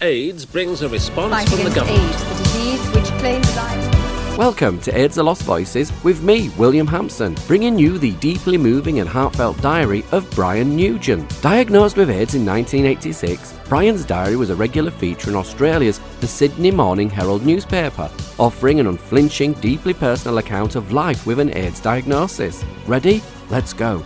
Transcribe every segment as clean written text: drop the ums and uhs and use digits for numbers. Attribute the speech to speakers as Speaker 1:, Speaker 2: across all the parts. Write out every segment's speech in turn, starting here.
Speaker 1: AIDS brings a response
Speaker 2: Fight
Speaker 1: from the
Speaker 2: against
Speaker 1: government.
Speaker 2: AIDS, the disease which claims lives.
Speaker 3: Welcome to AIDS: The Lost Voices with me, William Hampson, bringing you the deeply moving and heartfelt diary of Brian Nugent. Diagnosed with AIDS in 1986, Brian's diary was a regular feature in Australia's The Sydney Morning Herald newspaper, offering an unflinching, deeply personal account of life with an AIDS diagnosis. Ready? Let's go.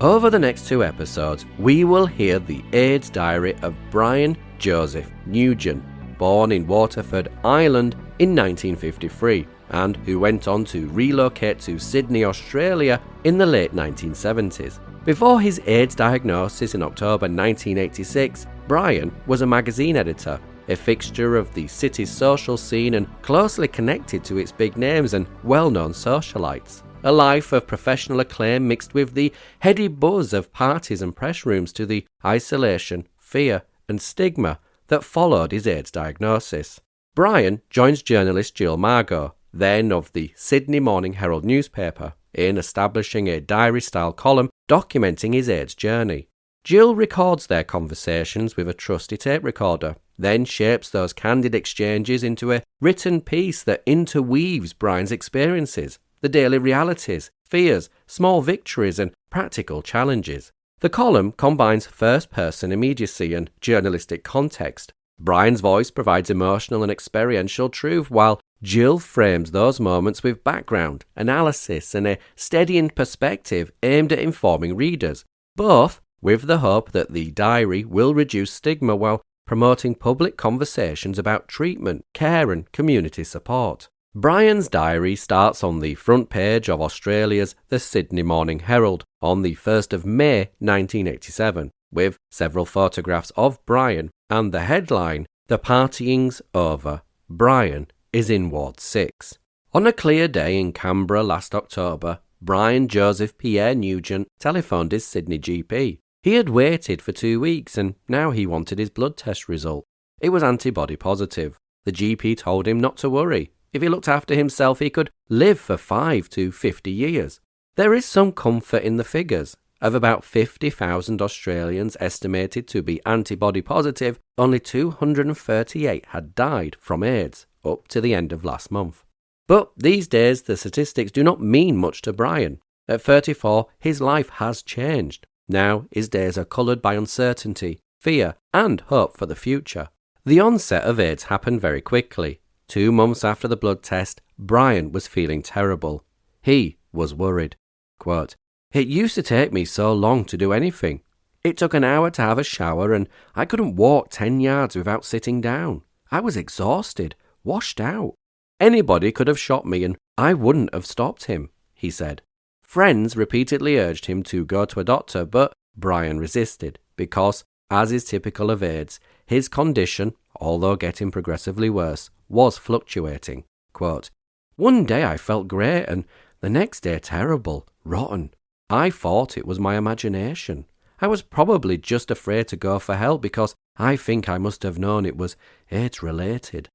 Speaker 3: Over the next two episodes, we will hear the AIDS diary of Brian Joseph Nugent, born in Waterford, Ireland in 1953, and who went on to relocate to Sydney, Australia in the late 1970s. Before his AIDS diagnosis in October 1986, Brian was a magazine editor, a fixture of the city's social scene and closely connected to its big names and well-known socialites. A life of professional acclaim mixed with the heady buzz of parties and press rooms to the isolation, fear and stigma that followed his AIDS diagnosis. Brian joins journalist Jill Margo, then of the Sydney Morning Herald newspaper, in establishing a diary-style column documenting his AIDS journey. Jill records their conversations with a trusty tape recorder, then shapes those candid exchanges into a written piece that interweaves Brian's experiences, the daily realities, fears, small victories and practical challenges. The column combines first-person immediacy and journalistic context. Brian's voice provides emotional and experiential truth, while Jill frames those moments with background, analysis and a steadying perspective aimed at informing readers, both with the hope that the diary will reduce stigma while promoting public conversations about treatment, care and community support. Brian's diary starts on the front page of Australia's The Sydney Morning Herald on the 1st of May 1987, with several photographs of Brian and the headline, "The Partying's Over. Brian is in Ward 6. On a clear day in Canberra last October, Brian Joseph Pierre Nugent telephoned his Sydney GP. He had waited for 2 weeks and now he wanted his blood test result. It was antibody positive. The GP told him not to worry. If he looked after himself, he could live for 5 to 50 years. There is some comfort in the figures. Of about 50,000 Australians estimated to be antibody positive, only 238 had died from AIDS up to the end of last month. But these days, the statistics do not mean much to Brian. At 34, his life has changed. Now, his days are coloured by uncertainty, fear, and hope for the future. The onset of AIDS happened very quickly. 2 months after the blood test, Brian was feeling terrible. He was worried. Quote, "It used to take me so long to do anything. It took an hour to have a shower and I couldn't walk 10 yards without sitting down. I was exhausted, washed out. Anybody could have shot me and I wouldn't have stopped him," he said. Friends repeatedly urged him to go to a doctor, but Brian resisted because, as is typical of AIDS, his condition, although getting progressively worse, was fluctuating. Quote, "One day I felt great and the next day terrible, rotten. I thought it was my imagination. I was probably just afraid to go for help because I think I must have known it was AIDS-related."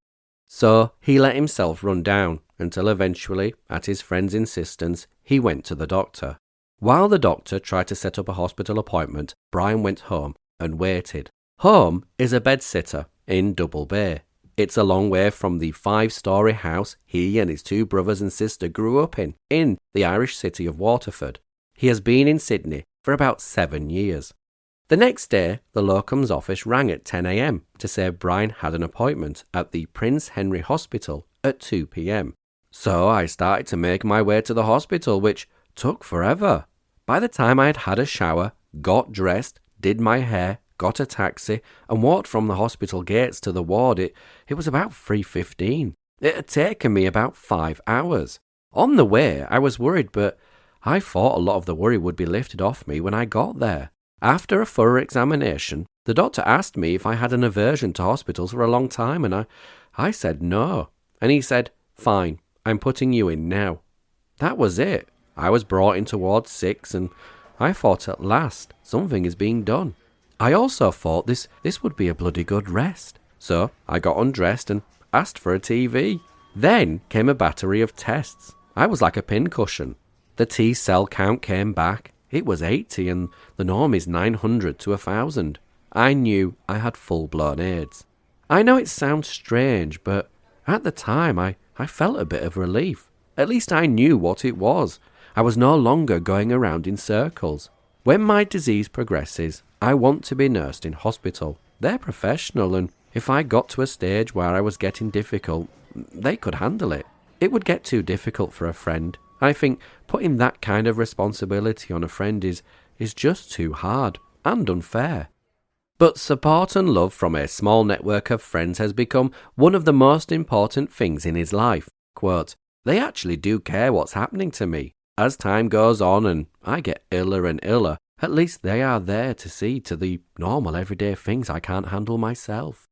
Speaker 3: So he let himself run down until eventually, at his friend's insistence, he went to the doctor. While the doctor tried to set up a hospital appointment, Brian went home and waited. Home is a bedsitter in Double Bay. It's a long way from the 5-storey house he and his 2 brothers and sister grew up in the Irish city of Waterford. He has been in Sydney for about 7 years. The next day, the locum's office rang at 10 a.m. to say Brian had an appointment at the Prince Henry Hospital at 2 p.m. So I started to make my way to the hospital, which took forever. By the time I had had a shower, got dressed, did my hair, got a taxi and walked from the hospital gates to the ward, it was about 3:15. It had taken me about 5 hours. On the way, I was worried, but I thought a lot of the worry would be lifted off me when I got there. After a thorough examination, the doctor asked me if I had an aversion to hospitals for a long time, and I said no. And he said, "Fine, I'm putting you in now." That was it. I was brought into Ward 6, and I thought at last something is being done. I also thought this would be a bloody good rest. So I got undressed and asked for a TV. Then came a battery of tests. I was like a pincushion. The T-cell count came back. It was 80 and the norm is 900 to 1,000. I knew I had full-blown AIDS. I know it sounds strange, but at the time I felt a bit of relief. At least I knew what it was. I was no longer going around in circles. When my disease progresses, I want to be nursed in hospital. They're professional, and if I got to a stage where I was getting difficult, they could handle it. It would get too difficult for a friend. I think putting that kind of responsibility on a friend is just too hard and unfair. But support and love from a small network of friends has become one of the most important things in his life. Quote, "They actually do care what's happening to me. As time goes on and I get iller and iller, at least they are there to see to the normal everyday things I can't handle myself."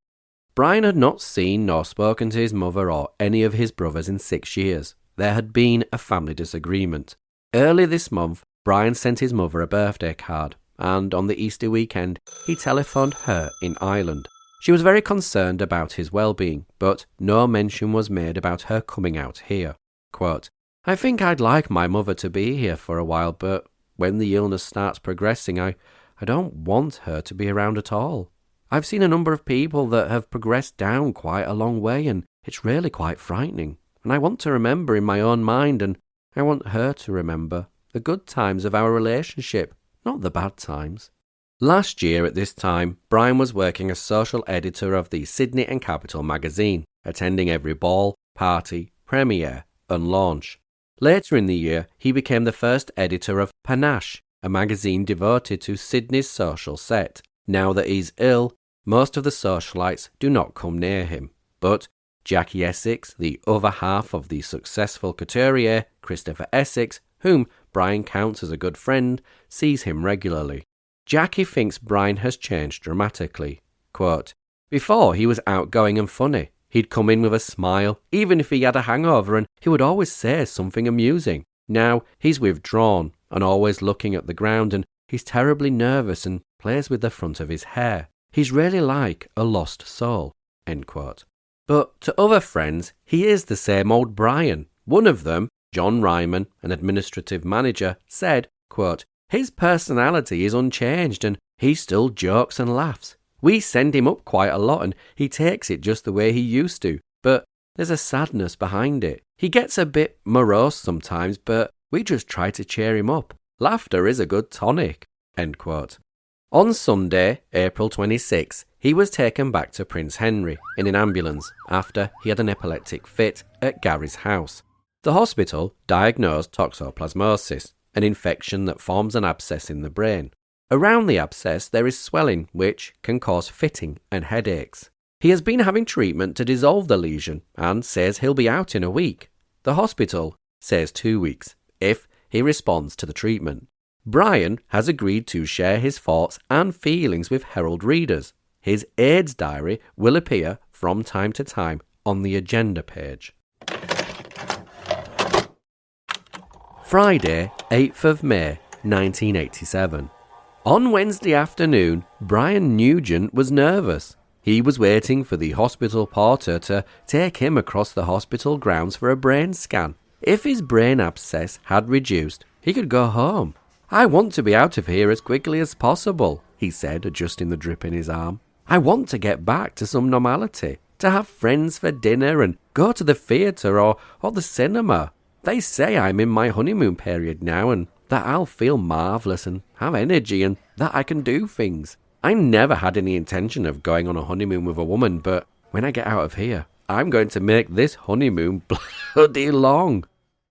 Speaker 3: Brian had not seen nor spoken to his mother or any of his brothers in 6 years. There had been a family disagreement. Early this month, Brian sent his mother a birthday card, and on the Easter weekend, he telephoned her in Ireland. She was very concerned about his well-being, but no mention was made about her coming out here. Quote, "I think I'd like my mother to be here for a while, but when the illness starts progressing, I don't want her to be around at all. I've seen a number of people that have progressed down quite a long way, and it's really quite frightening. And I want to remember in my own mind, and I want her to remember, the good times of our relationship, not the bad times." Last year at this time, Brian was working as social editor of the Sydney and Capital magazine, attending every ball, party, premiere and launch. Later in the year, he became the first editor of Panache, a magazine devoted to Sydney's social set. Now that he's ill, most of the socialites do not come near him. But Jackie Essex, the other half of the successful couturier Christopher Essex, whom Brian counts as a good friend, sees him regularly. Jackie thinks Brian has changed dramatically. Quote, "Before he was outgoing and funny. He'd come in with a smile, even if he had a hangover, and he would always say something amusing. Now he's withdrawn and always looking at the ground, and he's terribly nervous and plays with the front of his hair. He's really like a lost soul." End quote. But to other friends, he is the same old Brian. One of them, John Ryman, an administrative manager, said, quote, "His personality is unchanged and he still jokes and laughs. We send him up quite a lot and he takes it just the way he used to, but there's a sadness behind it. He gets a bit morose sometimes, but we just try to cheer him up. Laughter is a good tonic." End quote. On Sunday, April 26, he was taken back to Prince Henry in an ambulance after he had an epileptic fit at Gary's house. The hospital diagnosed toxoplasmosis, an infection that forms an abscess in the brain. Around the abscess there is swelling which can cause fitting and headaches. He has been having treatment to dissolve the lesion and says he'll be out in a week. The hospital says 2 weeks if he responds to the treatment. Brian has agreed to share his thoughts and feelings with Herald readers. His AIDS diary will appear from time to time on the agenda page. Friday, 8th of May, 1987. On Wednesday afternoon, Brian Nugent was nervous. He was waiting for the hospital porter to take him across the hospital grounds for a brain scan. If his brain abscess had reduced, he could go home. "I want to be out of here as quickly as possible," he said, adjusting the drip in his arm. "I want to get back to some normality, to have friends for dinner and go to the theatre or the cinema. They say I'm in my honeymoon period now and that I'll feel marvellous and have energy and that I can do things. I never had any intention of going on a honeymoon with a woman, but when I get out of here, I'm going to make this honeymoon bloody long."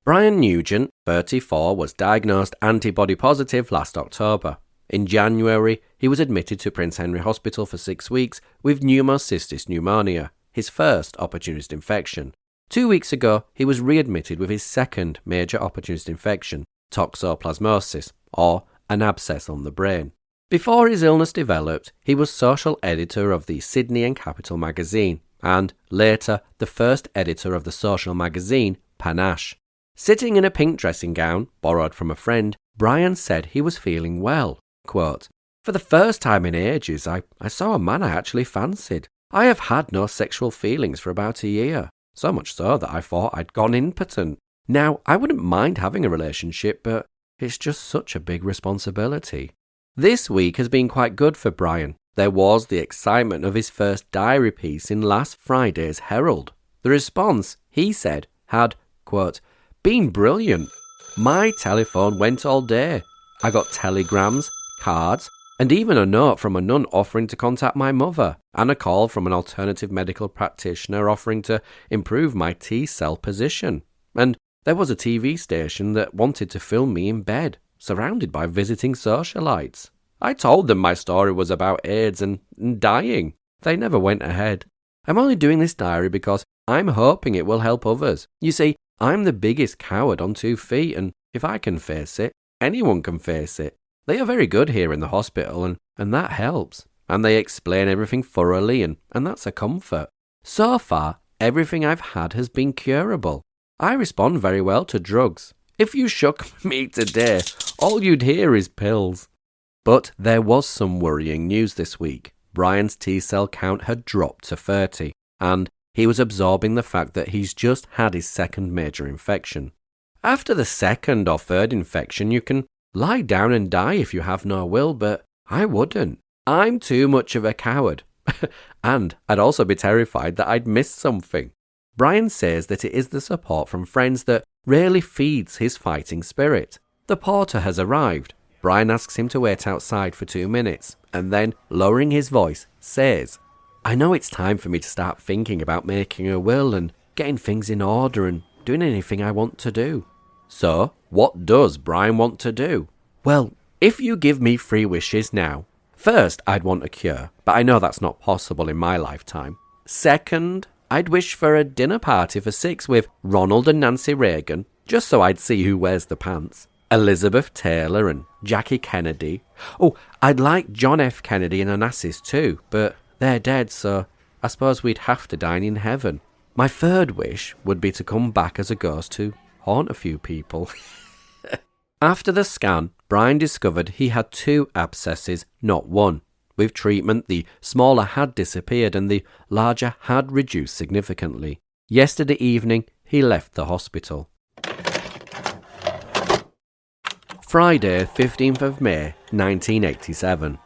Speaker 3: Brian Nugent, 34, was diagnosed antibody positive last October. In January, he was admitted to Prince Henry Hospital for 6 weeks with pneumocystis pneumonia, his first opportunist infection. 2 weeks ago, he was readmitted with his second major opportunist infection, toxoplasmosis, or an abscess on the brain. Before his illness developed, he was social editor of the Sydney and Capital magazine, and later the first editor of the social magazine, Panache. Sitting in a pink dressing gown, borrowed from a friend, Brian said he was feeling well. Quote, "For the first time in ages, I saw a man I actually fancied. I have had no sexual feelings for about a year, so much so that I thought I'd gone impotent. Now, I wouldn't mind having a relationship, but it's just such a big responsibility." This week has been quite good for Brian. There was the excitement of his first diary piece in last Friday's Herald. The response, he said, had, quote, been brilliant. My telephone went all day. I got telegrams, cards, and even a note from a nun offering to contact my mother, and a call from an alternative medical practitioner offering to improve my T-cell position. And there was a TV station that wanted to film me in bed, surrounded by visiting socialites. I told them my story was about AIDS and dying. They never went ahead. I'm only doing this diary because I'm hoping it will help others. You see, I'm the biggest coward on 2 feet, and if I can face it, anyone can face it. They are very good here in the hospital, and that helps. And they explain everything thoroughly, and that's a comfort. So far, everything I've had has been curable. I respond very well to drugs. If you shook me today, all you'd hear is pills. But there was some worrying news this week. Brian's T-cell count had dropped to 30, and he was absorbing the fact that he's just had his second major infection. After the second or third infection, you can lie down and die if you have no will, but I wouldn't. I'm too much of a coward. And I'd also be terrified that I'd missed something. Brian says that it is the support from friends that really feeds his fighting spirit. The porter has arrived. Brian asks him to wait outside for 2 minutes, and then, lowering his voice, says, I know it's time for me to start thinking about making a will and getting things in order and doing anything I want to do. So, what does Brian want to do? Well, if you give me 3 wishes now, first, I'd want a cure, but I know that's not possible in my lifetime. Second, I'd wish for a dinner party for 6 with Ronald and Nancy Reagan, just so I'd see who wears the pants. Elizabeth Taylor and Jackie Kennedy. Oh, I'd like John F. Kennedy and Onassis too, but they're dead, so I suppose we'd have to dine in heaven. My third wish would be to come back as a ghost to haunt a few people. After the scan, Brian discovered he had 2 abscesses, not 1. With treatment, the smaller had disappeared and the larger had reduced significantly. Yesterday evening, he left the hospital. Friday, 15th of May, 1987.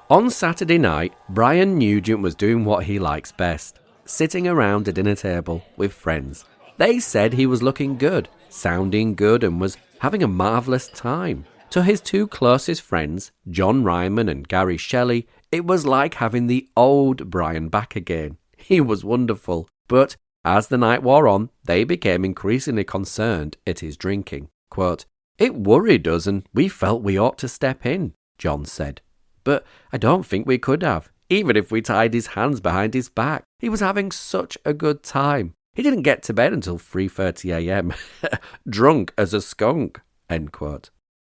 Speaker 3: On Saturday night, Brian Nugent was doing what he likes best, sitting around a dinner table with friends. They said he was looking good, sounding good, and was having a marvellous time. To his 2 closest friends, John Ryman and Gary Shelley, it was like having the old Brian back again. He was wonderful, but as the night wore on, they became increasingly concerned at his drinking. Quote, It worried us and we felt we ought to step in, John said. But I don't think we could have, even if we tied his hands behind his back. He was having such a good time. He didn't get to bed until 3:30 a.m. Drunk as a skunk, end quote.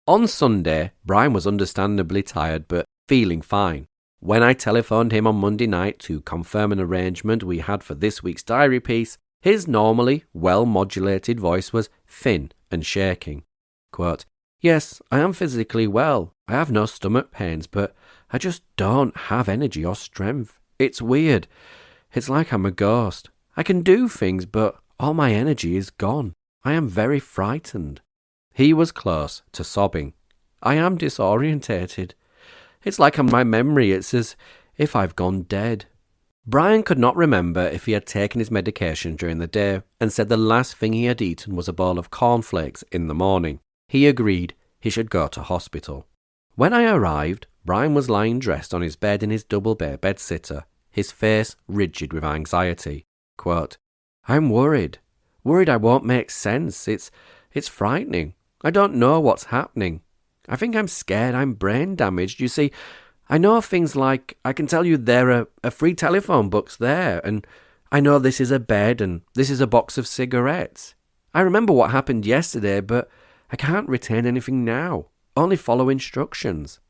Speaker 3: On Sunday, Brian was understandably tired but feeling fine. When I telephoned him on Monday night to confirm an arrangement we had for this week's diary piece, his normally well-modulated voice was thin and shaking. Quote, Yes, I am physically well. I have no stomach pains, but I just don't have energy or strength. It's weird. It's like I'm a ghost. I can do things, but all my energy is gone. I am very frightened. He was close to sobbing. I am disorientated. It's like on my memory, it's as if I've gone dead. Brian could not remember if he had taken his medication during the day and said the last thing he had eaten was a bowl of cornflakes in the morning. He agreed he should go to hospital. When I arrived, Brian was lying dressed on his bed in his double-bay bed-sitter, his face rigid with anxiety. Quote, I'm worried I won't make sense. It's frightening. I don't know what's happening. I think I'm scared I'm brain damaged. You see, I know things like I can tell you there are free telephone books there, and I know this is a bed and this is a box of cigarettes. I remember what happened yesterday, but I can't retain anything now. Only follow instructions.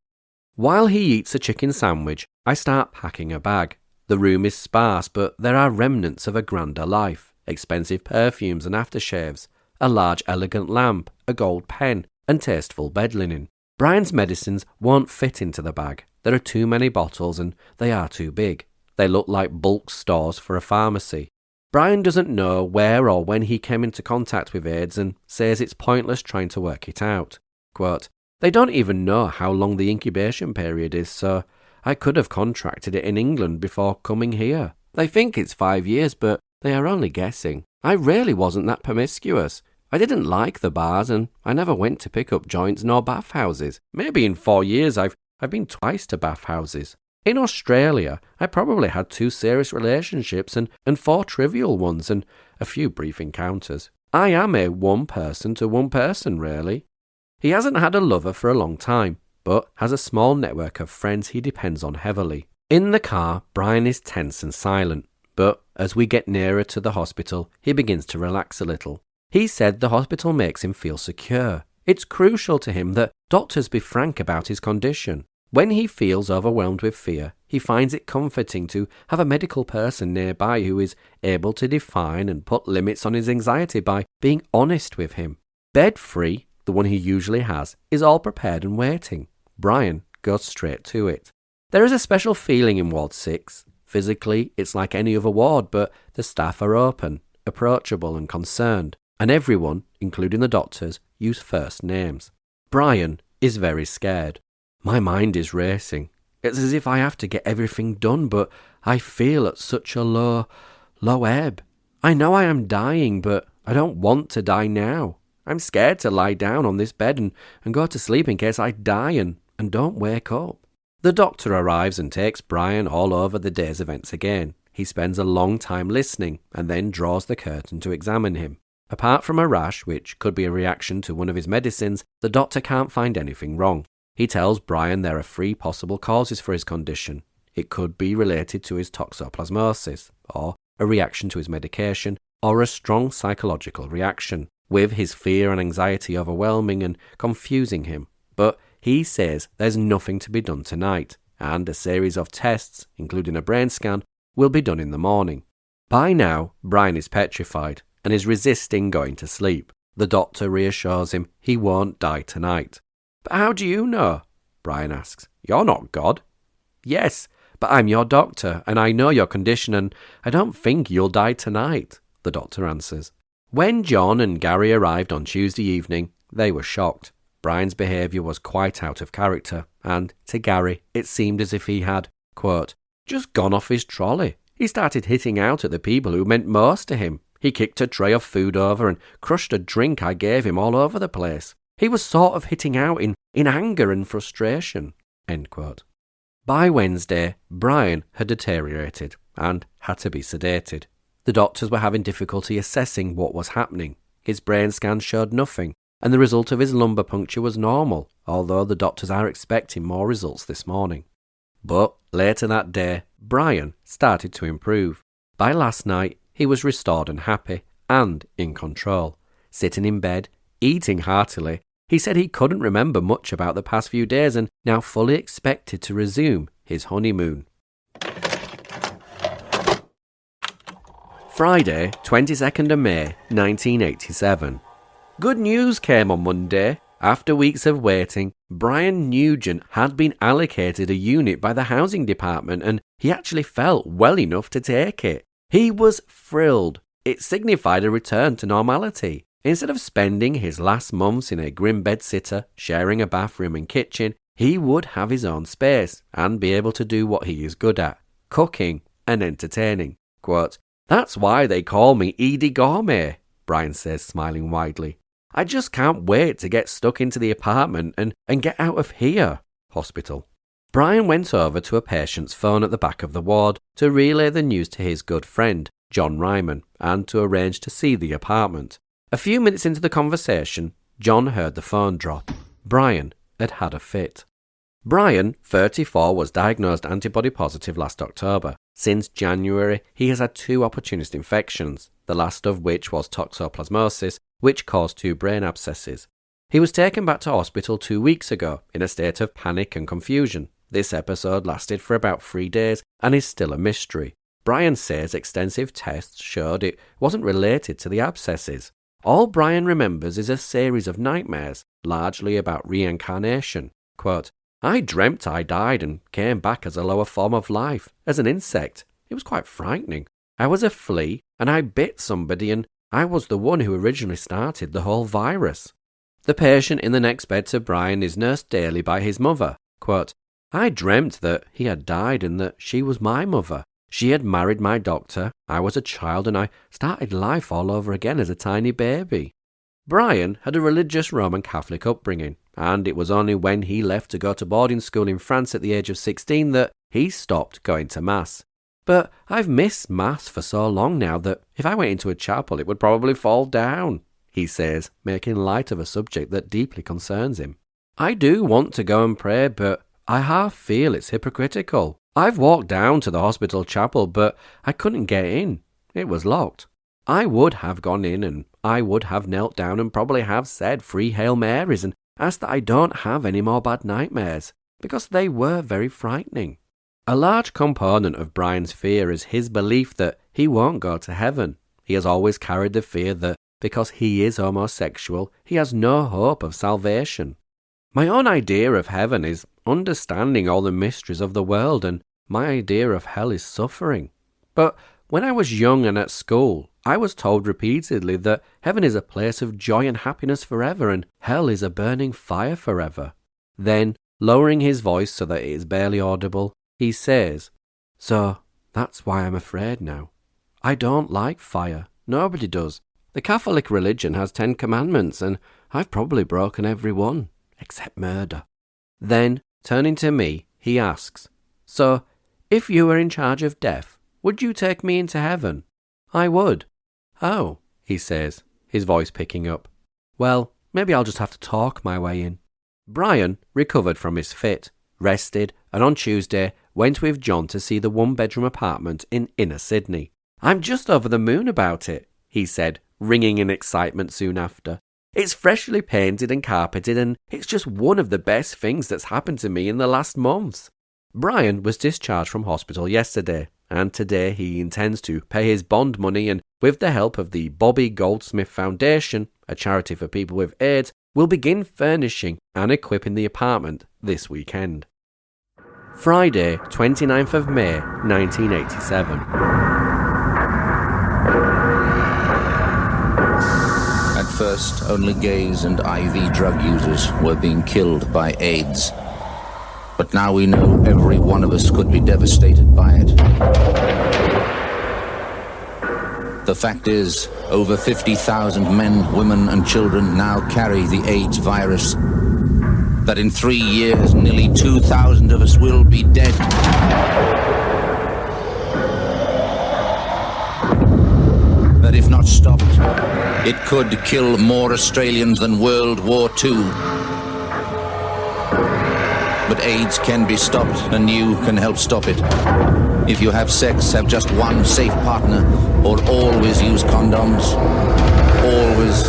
Speaker 3: While he eats a chicken sandwich, I start packing a bag. The room is sparse, but there are remnants of a grander life. Expensive perfumes and aftershaves, a large elegant lamp, a gold pen, and tasteful bed linen. Brian's medicines won't fit into the bag. There are too many bottles and they are too big. They look like bulk stores for a pharmacy. Brian doesn't know where or when he came into contact with AIDS and says it's pointless trying to work it out. Quote, They don't even know how long the incubation period is, so I could have contracted it in England before coming here. They think it's 5 years, but they are only guessing. I really wasn't that promiscuous. I didn't like the bars, and I never went to pick up joints nor bathhouses. Maybe in 4 years I've been twice to bathhouses. In Australia, I probably had 2 serious relationships and 4 trivial ones and a few brief encounters. I am a one-person-to-one person, really. He hasn't had a lover for a long time, but has a small network of friends he depends on heavily. In the car, Brian is tense and silent, but as we get nearer to the hospital, he begins to relax a little. He said the hospital makes him feel secure. It's crucial to him that doctors be frank about his condition. When he feels overwhelmed with fear, he finds it comforting to have a medical person nearby who is able to define and put limits on his anxiety by being honest with him. Bed-free, the one he usually has, is all prepared and waiting. Brian goes straight to it. There is a special feeling in Ward 6. Physically, it's like any other ward, but the staff are open, approachable and concerned, and everyone, including the doctors, use first names. Brian is very scared. My mind is racing. It's as if I have to get everything done, but I feel at such a low ebb. I know I am dying, but I don't want to die now. I'm scared to lie down on this bed and go to sleep in case I die and don't wake up. The doctor arrives and takes Brian all over the day's events again. He spends a long time listening and then draws the curtain to examine him. Apart from a rash, which could be a reaction to one of his medicines, the doctor can't find anything wrong. He tells Brian there are 3 possible causes for his condition. It could be related to his toxoplasmosis, or a reaction to his medication, or a strong psychological reaction, with his fear and anxiety overwhelming and confusing him. But he says there's nothing to be done tonight, and a series of tests, including a brain scan, will be done in the morning. By now, Brian is petrified and is resisting going to sleep. The doctor reassures him he won't die tonight. But how do you know? Brian asks. You're not God. Yes, but I'm your doctor, and I know your condition, and I don't think you'll die tonight, the doctor answers. When John and Gary arrived on Tuesday evening, they were shocked. Brian's behaviour was quite out of character, and to Gary it seemed as if he had, quote, just gone off his trolley. He started hitting out at the people who meant most to him. He kicked a tray of food over and crushed a drink I gave him all over the place. He was sort of hitting out in anger and frustration, end quote. By Wednesday, Brian had deteriorated and had to be sedated. The doctors were having difficulty assessing what was happening. His brain scan showed nothing, and the result of his lumbar puncture was normal, although the doctors are expecting more results this morning. But later that day, Brian started to improve. By last night, he was restored and happy, and in control. Sitting in bed, eating heartily, he said he couldn't remember much about the past few days and now fully expected to resume his honeymoon. Friday, 22nd of May, 1987. Good news came on Monday. After weeks of waiting, Brian Nugent had been allocated a unit by the housing department and he actually felt well enough to take it. He was thrilled. It signified a return to normality. Instead of spending his last months in a grim bedsitter, sharing a bathroom and kitchen, he would have his own space and be able to do what he is good at, cooking and entertaining. Quote, that's why they call me Edie Gourmet, Brian says, smiling widely. I just can't wait to get stuck into the apartment and get out of here. Hospital. Brian went over to a patient's phone at the back of the ward to relay the news to his good friend, John Ryman, and to arrange to see the apartment. A few minutes into the conversation, John heard the phone drop. Brian had had a fit. Brian, 34, was diagnosed antibody positive last October. Since January, he has had 2 opportunist infections, the last of which was toxoplasmosis, which caused 2 brain abscesses. He was taken back to hospital 2 weeks ago in a state of panic and confusion. This episode lasted for about 3 days and is still a mystery. Brian says extensive tests showed it wasn't related to the abscesses. All Brian remembers is a series of nightmares, largely about reincarnation. Quote, I dreamt I died and came back as a lower form of life, as an insect. It was quite frightening. I was a flea and I bit somebody and I was the one who originally started the whole virus. The patient in the next bed to Brian is nursed daily by his mother. Quote, I dreamt that he had died and that she was my mother. She had married my doctor, I was a child, and I started life all over again as a tiny baby. Brian had a religious Roman Catholic upbringing, and it was only when he left to go to boarding school in France at the age of 16 that he stopped going to Mass. But I've missed Mass for so long now that if I went into a chapel it would probably fall down, he says, making light of a subject that deeply concerns him. I do want to go and pray, but I half feel it's hypocritical. I've walked down to the hospital chapel, but I couldn't get in. It was locked. I would have gone in and I would have knelt down and probably have said 3 Hail Marys and asked that I don't have any more bad nightmares, because they were very frightening. A large component of Brian's fear is his belief that he won't go to heaven. He has always carried the fear that because he is homosexual, he has no hope of salvation. My own idea of heaven is understanding all the mysteries of the world, and my idea of hell is suffering. But when I was young and at school, I was told repeatedly that heaven is a place of joy and happiness forever, and hell is a burning fire forever. Then, lowering his voice so that it is barely audible, he says, "So that's why I'm afraid now. I don't like fire. Nobody does. The Catholic religion has 10 commandments, and I've probably broken every one, except murder." Then, turning to me, he asks, "So, if you were in charge of death, would you take me into heaven?" "I would." "Oh," he says, his voice picking up. "Well, maybe I'll just have to talk my way in." Brian recovered from his fit, rested, and on Tuesday went with John to see the 1-bedroom apartment in inner Sydney. "I'm just over the moon about it," he said, ringing in excitement soon after. "It's freshly painted and carpeted, and it's just one of the best things that's happened to me in the last months." Brian was discharged from hospital yesterday, and today he intends to pay his bond money and, with the help of the Bobby Goldsmith Foundation, a charity for people with AIDS, will begin furnishing and equipping the apartment this weekend. Friday, 29th of May, 1987.
Speaker 1: At first, only gays and IV drug users were being killed by AIDS. But now we know every one of us could be devastated by it. The fact is, over 50,000 men, women and children now carry the AIDS virus. That in 3 years, nearly 2,000 of us will be dead. That if not stopped, it could kill more Australians than World War II. But AIDS can be stopped, and you can help stop it. If you have sex, have just one safe partner, or always use condoms. Always.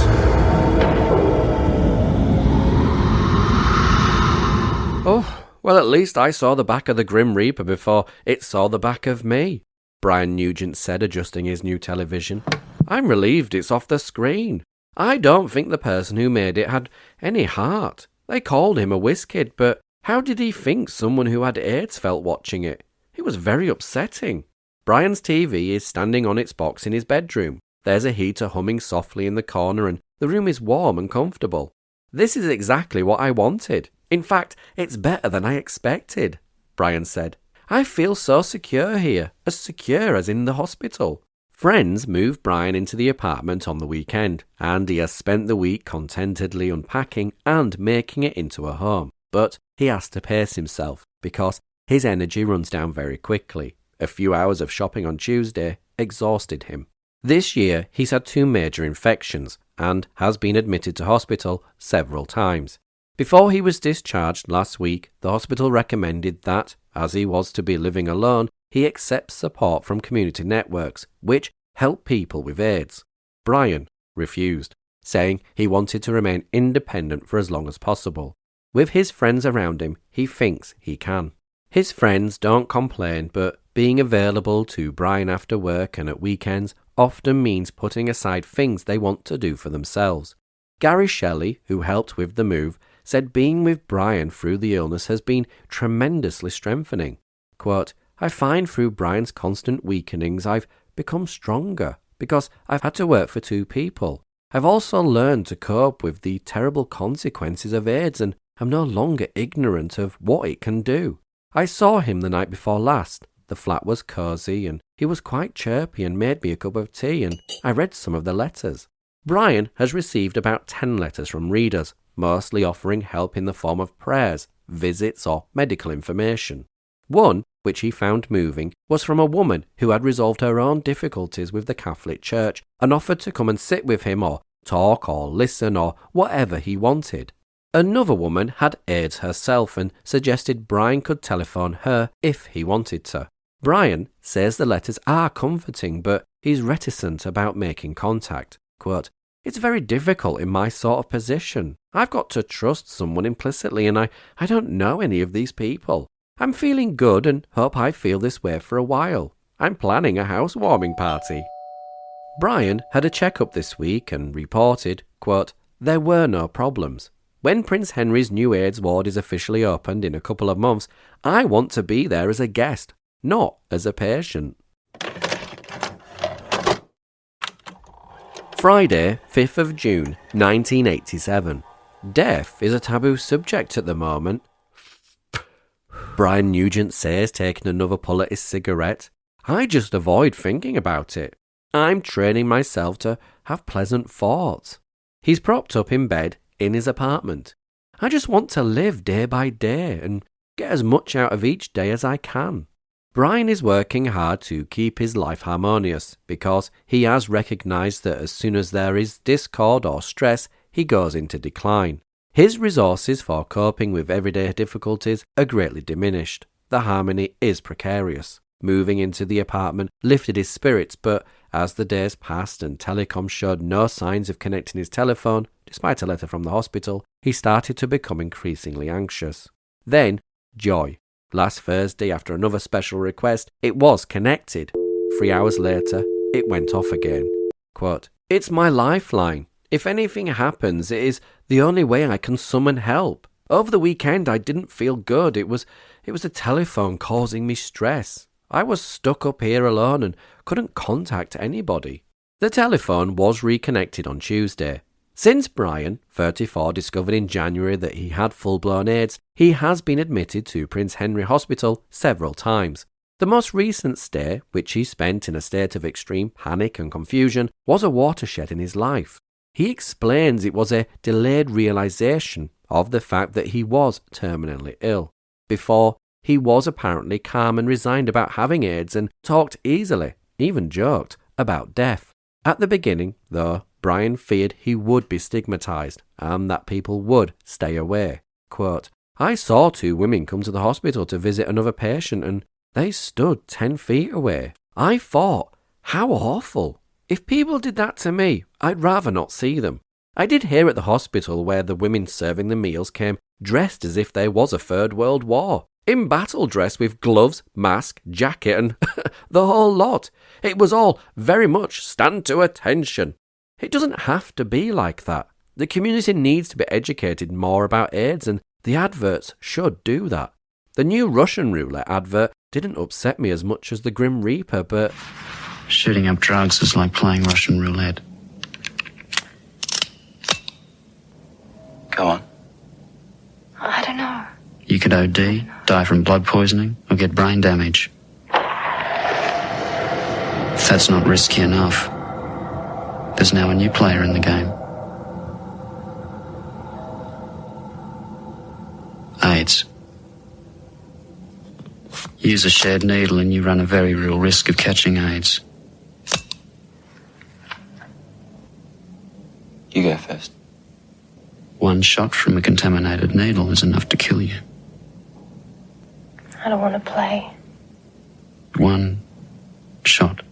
Speaker 3: "Oh, well, at least I saw the back of the Grim Reaper before it saw the back of me," Brian Nugent said, adjusting his new television. "I'm relieved it's off the screen. I don't think the person who made it had any heart. They called him a whiz-kid, but how did he think someone who had AIDS felt watching it? It was very upsetting." Brian's TV is standing on its box in his bedroom. There's a heater humming softly in the corner and the room is warm and comfortable. "This is exactly what I wanted. In fact, it's better than I expected," Brian said. "I feel so secure here, as secure as in the hospital." Friends moved Brian into the apartment on the weekend, and he has spent the week contentedly unpacking and making it into a home. But he has to pace himself, because his energy runs down very quickly. A few hours of shopping on Tuesday exhausted him. This year, he's had 2 major infections, and has been admitted to hospital several times. Before he was discharged last week, the hospital recommended that, as he was to be living alone, he accept support from community networks, which help people with AIDS. Brian refused, saying he wanted to remain independent for as long as possible. With his friends around him, he thinks he can. His friends don't complain, but being available to Brian after work and at weekends often means putting aside things they want to do for themselves. Gary Shelley, who helped with the move, said being with Brian through the illness has been tremendously strengthening. Quote, "I find through Brian's constant weakenings I've become stronger because I've had to work for 2 people. I've also learned to cope with the terrible consequences of AIDS, and I'm no longer ignorant of what it can do. I saw him the night before last. The flat was cosy and he was quite chirpy and made me a cup of tea and I read some of the letters. Brian has received about 10 letters from readers, mostly offering help in the form of prayers, visits or medical information. One, which he found moving, was from a woman who had resolved her own difficulties with the Catholic Church and offered to come and sit with him or talk or listen or whatever he wanted. Another woman had AIDS herself and suggested Brian could telephone her if he wanted to. Brian says the letters are comforting, but he's reticent about making contact. Quote, "It's very difficult in my sort of position. I've got to trust someone implicitly and I don't know any of these people. I'm feeling good and hope I feel this way for a while. I'm planning a housewarming party." Brian had a checkup this week and reported, quote, "There were no problems. When Prince Henry's new AIDS ward is officially opened in a couple of months, I want to be there as a guest, not as a patient." Friday, 5th of June, 1987. Death is a taboo subject at the moment. Brian Nugent says, taking another pull at his cigarette. I just avoid thinking about it. I'm training myself to have pleasant thoughts. He's propped up in bed in his apartment. I just want to live day by day and get as much out of each day as I can. Brian is working hard to keep his life harmonious because he has recognised that as soon as there is discord or stress, he goes into decline. His resources for coping with everyday difficulties are greatly diminished. The harmony is precarious. Moving into the apartment lifted his spirits, but as the days passed and Telecom showed no signs of connecting his telephone, despite a letter from the hospital, he started to become increasingly anxious. Then, joy. Last Thursday, after another special request, it was connected. 3 hours later, it went off again. Quote, "It's my lifeline. If anything happens, it is the only way I can summon help. Over the weekend, I didn't feel good. It was the telephone causing me stress. I was stuck up here alone and couldn't contact anybody." The telephone was reconnected on Tuesday. Since Brian, 34, discovered in January that he had full-blown AIDS, he has been admitted to Prince Henry Hospital several times. The most recent stay, which he spent in a state of extreme panic and confusion, was a watershed in his life. He explains it was a delayed realization of the fact that he was terminally ill. Before, he was apparently calm and resigned about having AIDS and talked easily, even joked, about death. At the beginning, though, Brian feared he would be stigmatized and that people would stay away. Quote, "I saw 2 women come to the hospital to visit another patient and they stood 10 feet away. I thought, how awful. If people did that to me, I'd rather not see them. I did hear at the hospital where the women serving the meals came dressed as if there was a Third World War. In battle dress with gloves, mask, jacket and the whole lot. It was all very much stand to attention. It doesn't have to be like that. The community needs to be educated more about AIDS and the adverts should do that. The new Russian roulette advert didn't upset me as much as the Grim Reaper, but..."
Speaker 4: Shooting up drugs is like playing Russian roulette. Go on.
Speaker 2: I don't know.
Speaker 4: You could OD, die from blood poisoning, or get brain damage. If that's not risky enough, there's now a new player in the game. AIDS. Use a shared needle and you run a very real risk of catching AIDS.
Speaker 5: You go first.
Speaker 4: One shot from a contaminated needle is enough to kill you.
Speaker 2: I don't want to play.
Speaker 4: One shot.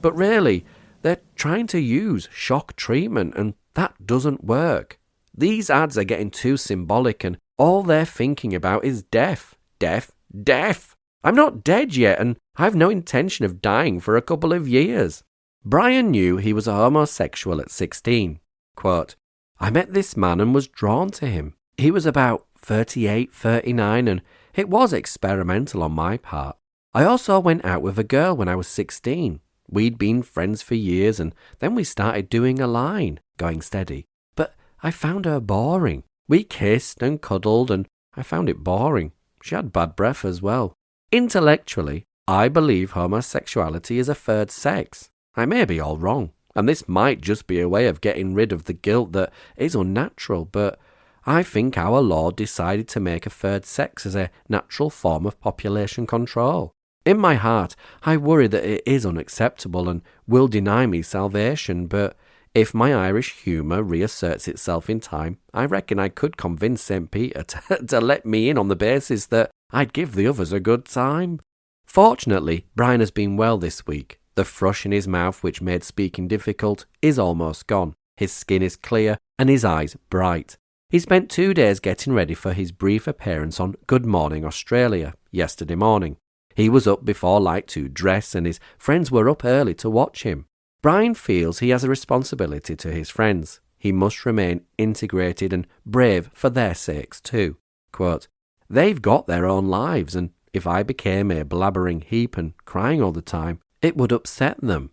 Speaker 3: But really, they're trying to use shock treatment and that doesn't work. These ads are getting too symbolic and all they're thinking about is death, death, death. I'm not dead yet and I've no intention of dying for a couple of years. Brian knew he was a homosexual at 16. Quote, "I met this man and was drawn to him. He was about 38, 39 and it was experimental on my part. I also went out with a girl when I was 16. We'd been friends for years and then we started doing a line, going steady. But I found her boring. We kissed and cuddled and I found it boring. she had bad breath as well. Intellectually, I believe homosexuality is a third sex. I may be all wrong, and this might just be a way of getting rid of the guilt that is unnatural, but I think our Lord decided to make a third sex as a natural form of population control. In my heart, I worry that it is unacceptable and will deny me salvation, but if my Irish humour reasserts itself in time, I reckon I could convince St. Peter to let me in on the basis that I'd give the others a good time. Fortunately, Brian has been well this week. The thrush in his mouth, which made speaking difficult, is almost gone. His skin is clear and his eyes bright. He spent 2 days getting ready for his brief appearance on Good Morning Australia yesterday morning. He was up before light to dress and his friends were up early to watch him. Brian feels he has a responsibility to his friends. He must remain integrated and brave for their sakes too. Quote, "They've got their own lives, and if I became a blabbering heap and crying all the time, it would upset them."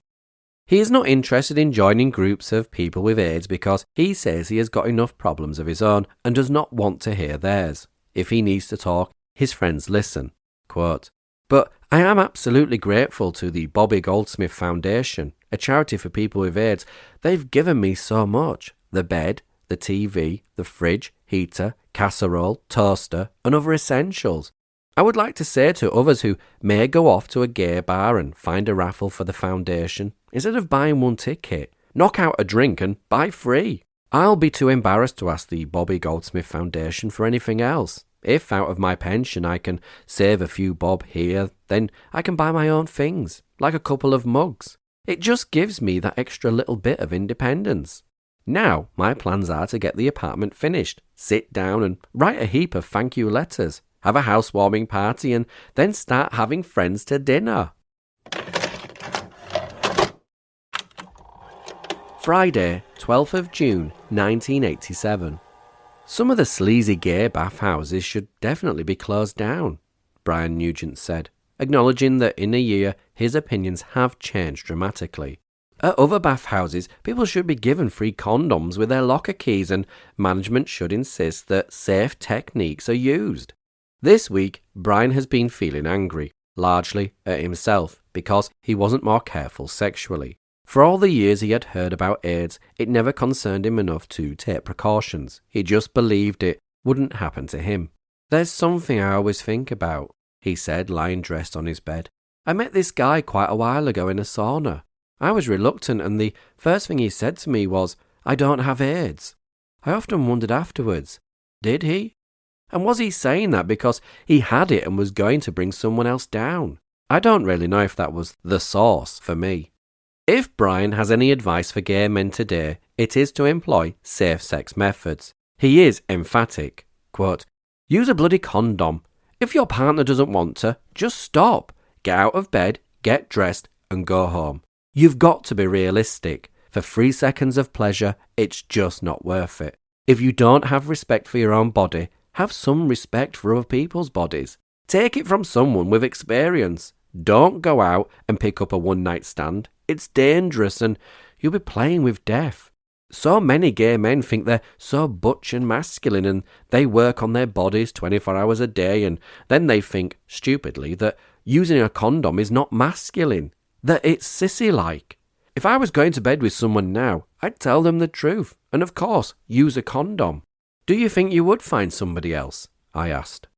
Speaker 3: He is not interested in joining groups of people with AIDS because he says he has got enough problems of his own and does not want to hear theirs. If he needs to talk, his friends listen. Quote, "But I am absolutely grateful to the Bobby Goldsmith Foundation, a charity for people with AIDS. They've given me so much. The bed, the TV, the fridge, heater, casserole, toaster, and other essentials. I would like to say to others who may go off to a gay bar and find a raffle for the foundation, instead of buying one ticket, knock out a drink and buy 3. I'll be too embarrassed to ask the Bobby Goldsmith Foundation for anything else. If out of my pension I can save a few bob here, then I can buy my own things, like a couple of mugs. It just gives me that extra little bit of independence. Now my plans are to get the apartment finished, sit down and write a heap of thank you letters, have a housewarming party and then start having friends to dinner." Friday, 12th of June, 1987. "Some of the sleazy gay bathhouses should definitely be closed down," Brian Nugent said, acknowledging that in a year his opinions have changed dramatically. At other bathhouses, people should be given free condoms with their locker keys and management should insist that safe techniques are used. This week, Brian has been feeling angry, largely at himself, because he wasn't more careful sexually. For all the years he had heard about AIDS, it never concerned him enough to take precautions. He just believed it wouldn't happen to him. "There's something I always think about," he said, lying dressed on his bed. "I met this guy quite a while ago in a sauna. I was reluctant and the first thing he said to me was, 'I don't have AIDS.' I often wondered afterwards, did he? And was he saying that because he had it and was going to bring someone else down? I don't really know if that was the source for me." If Brian has any advice for gay men today, it is to employ safe sex methods. He is emphatic. Quote, "Use a bloody condom. If your partner doesn't want to, just stop. Get out of bed, get dressed, and go home. You've got to be realistic. For 3 seconds of pleasure, it's just not worth it. If you don't have respect for your own body, have some respect for other people's bodies. Take it from someone with experience. Don't go out and pick up a one-night stand. It's dangerous and you'll be playing with death. So many gay men think they're so butch and masculine and they work on their bodies 24 hours a day and then they think, stupidly, that using a condom is not masculine, that it's sissy-like. If I was going to bed with someone now, I'd tell them the truth and, of course, use a condom." "Do you think you would find somebody else?" I asked.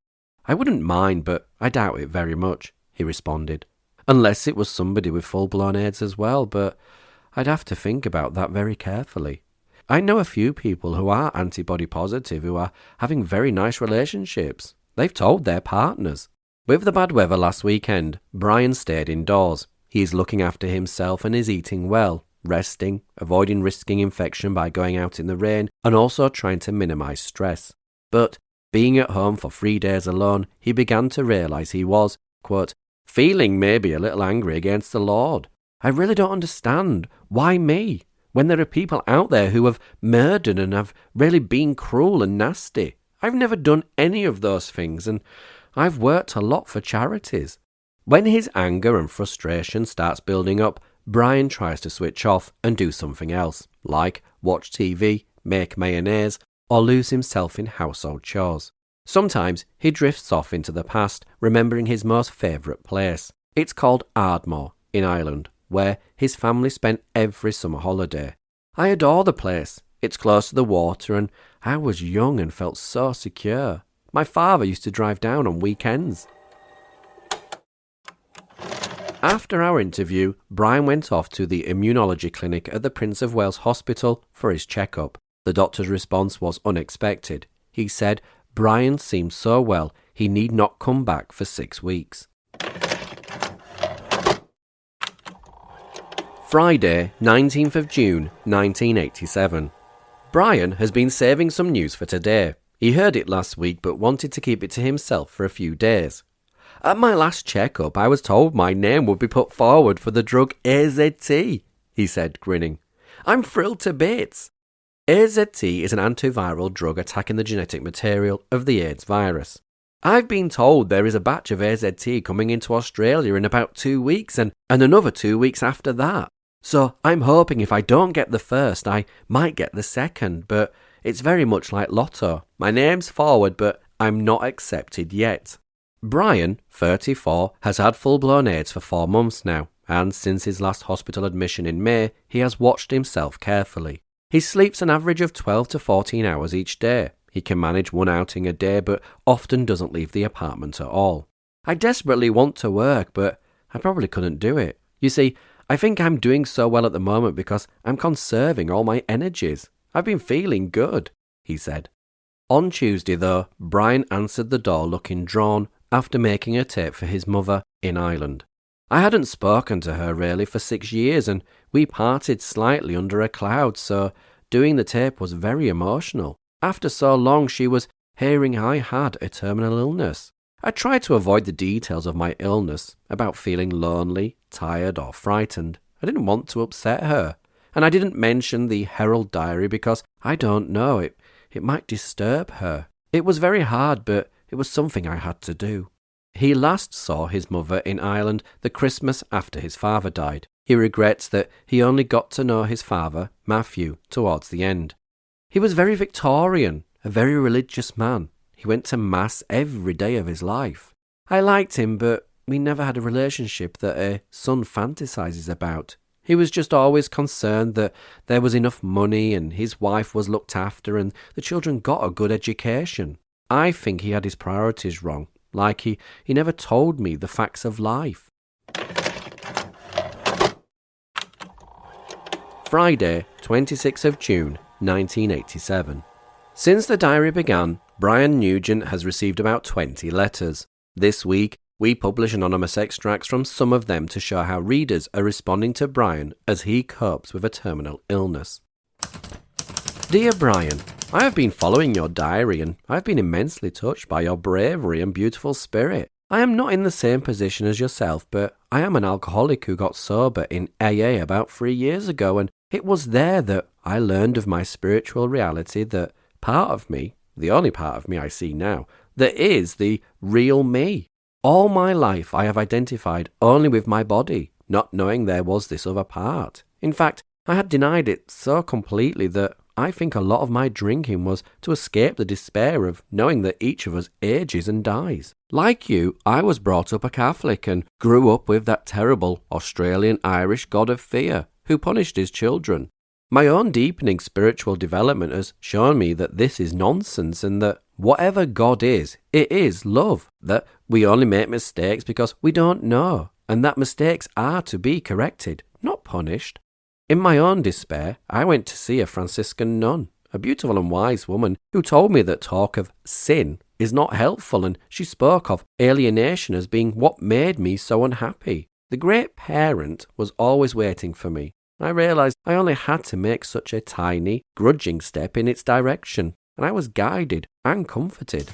Speaker 3: "I wouldn't mind, but I doubt it very much," he responded. "Unless it was somebody with full-blown AIDS as well, but I'd have to think about that very carefully. I know a few people who are antibody positive who are having very nice relationships. They've told their partners." With the bad weather last weekend, Brian stayed indoors. He is looking after himself and is eating well, resting, avoiding risking infection by going out in the rain, and also trying to minimise stress. But being at home for 3 days alone, he began to realise he was, quote, "feeling maybe a little angry against the Lord. I really don't understand. Why me? When there are people out there who have murdered and have really been cruel and nasty. I've never done any of those things and I've worked a lot for charities." When his anger and frustration starts building up, Brian tries to switch off and do something else, like watch TV, make mayonnaise, or lose himself in household chores. Sometimes he drifts off into the past, remembering his most favourite place. It's called Ardmore in Ireland, where his family spent every summer holiday. I adore the place. It's close to the water and I was young and felt so secure. My father used to drive down on weekends. After our interview, Brian went off to the immunology clinic at the Prince of Wales Hospital for his checkup. The doctor's response was unexpected. He said Brian seemed so well he need not come back for 6 weeks. Friday, 19th of June, 1987. Brian has been saving some news for today. He heard it last week but wanted to keep it to himself for a few days. At my last checkup, I was told my name would be put forward for the drug AZT, he said, grinning. I'm thrilled to bits. AZT is an antiviral drug attacking the genetic material of the AIDS virus. I've been told there is a batch of AZT coming into Australia in about 2 weeks and another 2 weeks after that. So I'm hoping if I don't get the first, I might get the second, but it's very much like Lotto. My name's forward, but I'm not accepted yet. Brian, 34, has had full-blown AIDS for 4 months now, and since his last hospital admission in May, he has watched himself carefully. He sleeps an average of 12 to 14 hours each day. He can manage 1 outing a day, but often doesn't leave the apartment at all. I desperately want to work, but I probably couldn't do it. You see, I think I'm doing so well at the moment because I'm conserving all my energies. I've been feeling good, he said. On Tuesday, though, Brian answered the door looking drawn after making a tape for his mother in Ireland. I hadn't spoken to her really for 6 years and we parted slightly under a cloud, so doing the tape was very emotional. After so long, she was hearing I had a terminal illness. I tried to avoid the details of my illness, about feeling lonely, tired or frightened. I didn't want to upset her. And I didn't mention the Herald diary because I don't know, it might disturb her. It was very hard, but it was something I had to do. He last saw his mother in Ireland the Christmas after his father died. He regrets that he only got to know his father, Matthew, towards the end. He was very Victorian, a very religious man. He went to Mass every day of his life. I liked him, but we never had a relationship that a son fantasises about. He was just always concerned that there was enough money and his wife was looked after and the children got a good education. I think he had his priorities wrong, like he never told me the facts of life. Friday, 26th of June, 1987. Since the diary began, Brian Nugent has received about 20 letters. This week, we publish anonymous extracts from some of them to show how readers are responding to Brian as he copes with a terminal illness. Dear Brian, I have been following your diary and I have been immensely touched by your bravery and beautiful spirit. I am not in the same position as yourself, but I am an alcoholic who got sober in AA about 3 years ago, and it was there that I learned of my spiritual reality, that part of me, the only part of me I see now, that is the real me. All my life I have identified only with my body, not knowing there was this other part. In fact, I had denied it so completely that I think a lot of my drinking was to escape the despair of knowing that each of us ages and dies. Like you, I was brought up a Catholic and grew up with that terrible Australian-Irish god of fear who punished his children. My own deepening spiritual development has shown me that this is nonsense and that whatever God is, it is love, that we only make mistakes because we don't know, and that mistakes are to be corrected, not punished. In my own despair, I went to see a Franciscan nun, a beautiful and wise woman, who told me that talk of sin is not helpful, and she spoke of alienation as being what made me so unhappy. The great parent was always waiting for me. I realised I only had to make such a tiny, grudging step in its direction, and I was guided and comforted.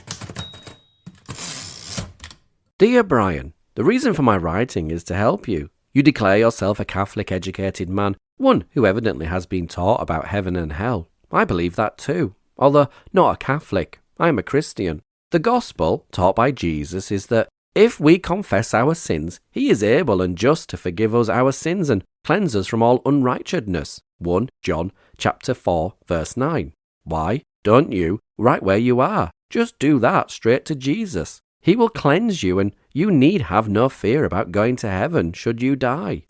Speaker 3: Dear Brian, the reason for my writing is to help you. You declare yourself a Catholic-educated man, one who evidently has been taught about heaven and hell. I believe that too, although not a Catholic. I am a Christian. The gospel, taught by Jesus, is that if we confess our sins, he is able and just to forgive us our sins and cleanse us from all unrighteousness. 1 John chapter 4, verse 9. Why don't you, right where you are, just do that straight to Jesus. He will cleanse you, and you need have no fear about going to heaven should you die.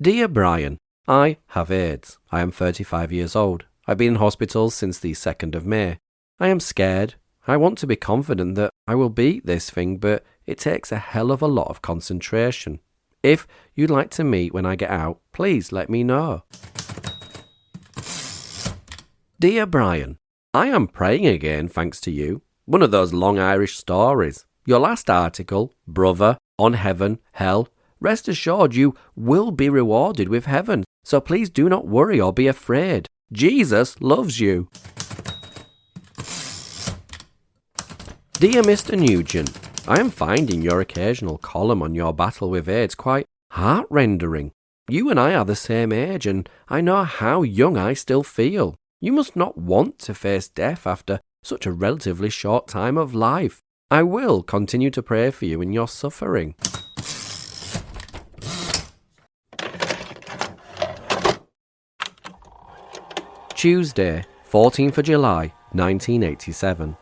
Speaker 3: Dear Brian, I have AIDS. I am 35 years old. I've been in hospital since the 2nd of May. I am scared. I want to be confident that I will beat this thing, but it takes a hell of a lot of concentration. If you'd like to meet when I get out, please let me know. Dear Brian, I am praying again thanks to you. One of those long Irish stories. Your last article, Brother, on heaven, hell. Rest assured you will be rewarded with heaven, so please do not worry or be afraid. Jesus loves you. Dear Mr. Nugent, I am finding your occasional column on your battle with AIDS quite heart-rendering. You and I are the same age, and I know how young I still feel. You must not want to face death after such a relatively short time of life. I will continue to pray for you in your suffering. Tuesday, 14th of July, 1987.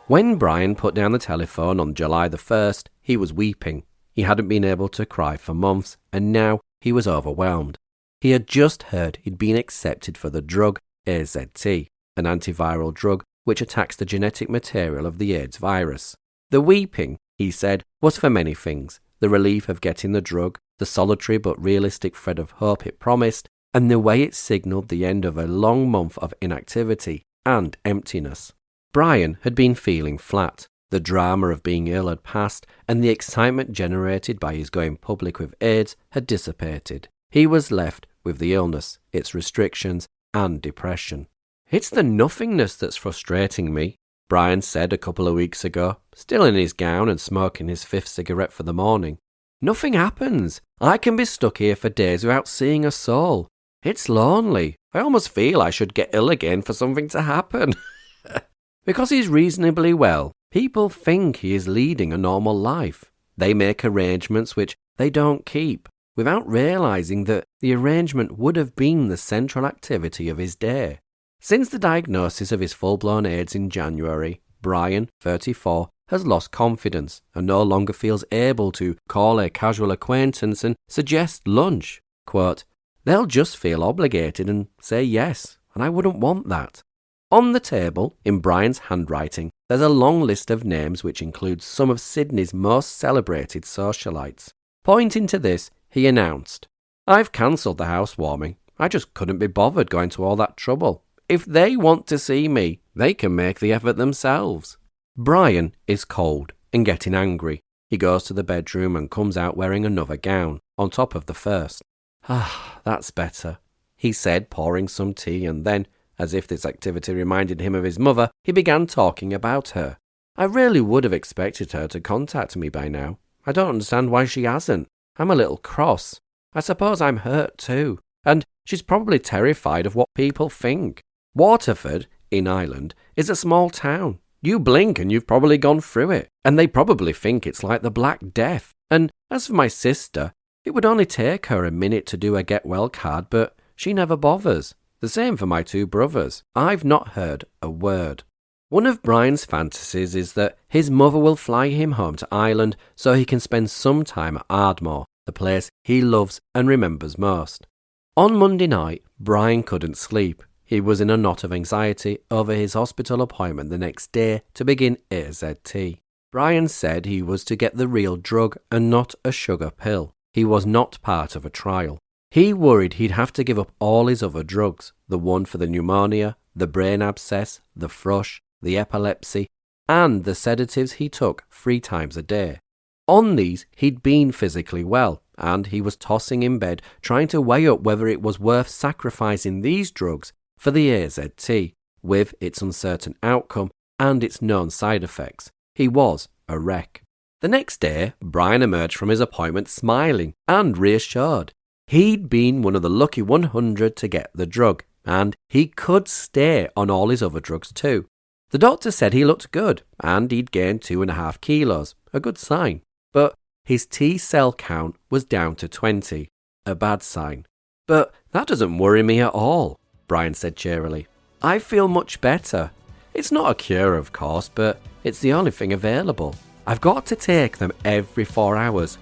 Speaker 3: When Brian put down the telephone on July the 1st, he was weeping. He hadn't been able to cry for months, and now he was overwhelmed. He had just heard he'd been accepted for the drug AZT, an antiviral drug which attacks the genetic material of the AIDS virus. The weeping, he said, was for many things: the relief of getting the drug, the solitary but realistic thread of hope it promised, and the way it signalled the end of a long month of inactivity and emptiness. Brian had been feeling flat. The drama of being ill had passed, and the excitement generated by his going public with AIDS had dissipated. He was left with the illness, its restrictions, and depression. It's the nothingness that's frustrating me, Brian said a couple of weeks ago, still in his gown and smoking his 5th cigarette for the morning. Nothing happens. I can be stuck here for days without seeing a soul. It's lonely. I almost feel I should get ill again for something to happen. Because he's reasonably well, people think he is leading a normal life. They make arrangements which they don't keep, without realising that the arrangement would have been the central activity of his day. Since the diagnosis of his full-blown AIDS in January, Brian, 34, has lost confidence and no longer feels able to call a casual acquaintance and suggest lunch. Quote, "They'll just feel obligated and say yes, and I wouldn't want that." On the table, in Brian's handwriting, there's a long list of names which includes some of Sydney's most celebrated socialites. Pointing to this, he announced, "I've cancelled the housewarming. I just couldn't be bothered going to all that trouble. If they want to see me, they can make the effort themselves." Brian is cold and getting angry. He goes to the bedroom and comes out wearing another gown, on top of the first. That's better," he said, pouring some tea, and then, as if this activity reminded him of his mother, he began talking about her. "I really would have expected her to contact me by now. I don't understand why she hasn't. I'm a little cross. I suppose I'm hurt too, and she's probably terrified of what people think. Waterford, in Ireland, is a small town. You blink and you've probably gone through it, and they probably think it's like the Black Death. And as for my sister, it would only take her a minute to do a get well card, but she never bothers. The same for my 2 brothers. I've not heard a word." One of Brian's fantasies is that his mother will fly him home to Ireland so he can spend some time at Ardmore, the place he loves and remembers most. On Monday night, Brian couldn't sleep. He was in a knot of anxiety over his hospital appointment the next day to begin AZT. Brian said he was to get the real drug and not a sugar pill. He was not part of a trial. He worried he'd have to give up all his other drugs, the one for the pneumonia, the brain abscess, the thrush, the epilepsy, and the sedatives he took 3 times a day. On these, he'd been physically well, and he was tossing in bed trying to weigh up whether it was worth sacrificing these drugs for the AZT, with its uncertain outcome and its known side effects. He was a wreck. The next day, Brian emerged from his appointment smiling and reassured. He'd been one of the lucky 100 to get the drug, and he could stay on all his other drugs too. The doctor said he looked good, and he'd gained 2.5 kilos, a good sign. But his T-cell count was down to 20, a bad sign. "But that doesn't worry me at all," Brian said cheerily. "I feel much better. It's not a cure, of course, but it's the only thing available. I've got to take them every 4 hours,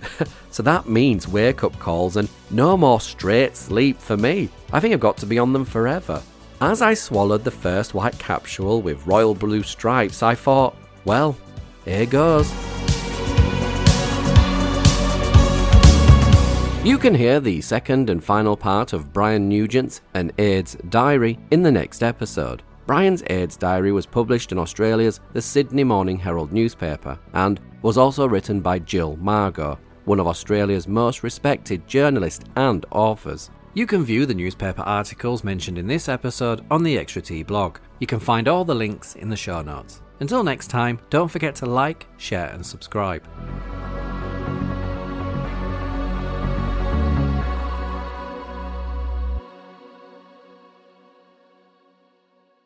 Speaker 3: so that means wake-up calls and no more straight sleep for me. I think I've got to be on them forever. As I swallowed the first white capsule with royal blue stripes, I thought, well, here goes. You can hear the second and final part of Brian Nugent's An AIDS Diary in the next episode. Brian's AIDS diary was published in Australia's The Sydney Morning Herald newspaper and was also written by Jill Margo, one of Australia's most respected journalists and authors. You can view the newspaper articles mentioned in this episode on the Extra T blog. You can find all the links in the show notes. Until next time, don't forget to like, share and subscribe.